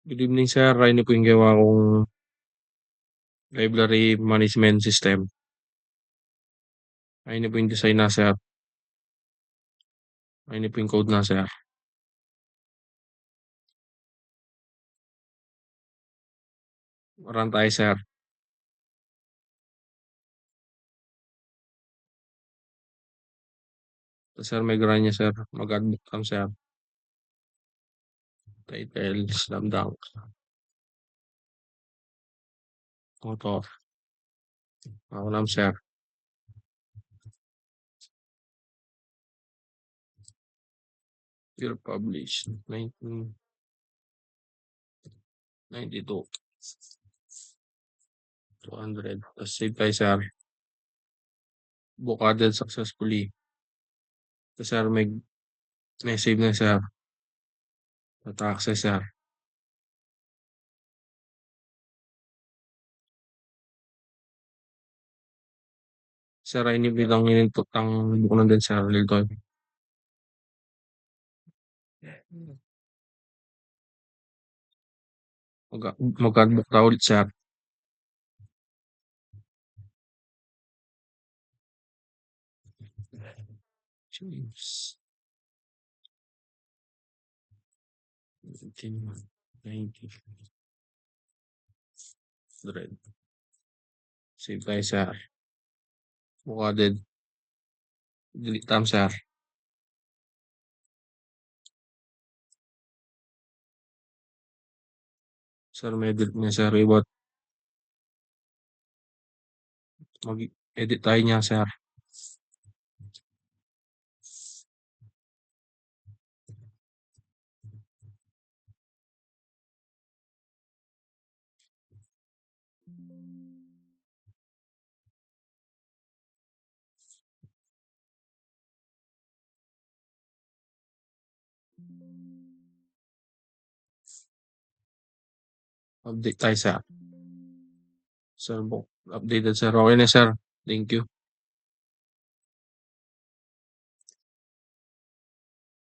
Good evening sir, ayun na po yung gawa kong library management system. Ayun na po yung design na sir. Ayun na po yung code na sir. Run tayo sir. So, sir may grant niya sir. Mag-add book lang sir. Title, slam dunk. Author. Ako lang sir. Year published. 1992. 200. Tapos save tayo sir. Book added successfully. So sir may save na sir. At access sir. Sir ay nibilang ininput ang book na din sir. Lito. Mag-add book na ulit sir. James. 90. Dread. Save tayo sa Bukaded. Delete tam sir. Sir, may delete niya sir. Reward. Mag-edit tayo niya sir. Update tayo sir. Sir, updated sir. Okay na sir. Thank you.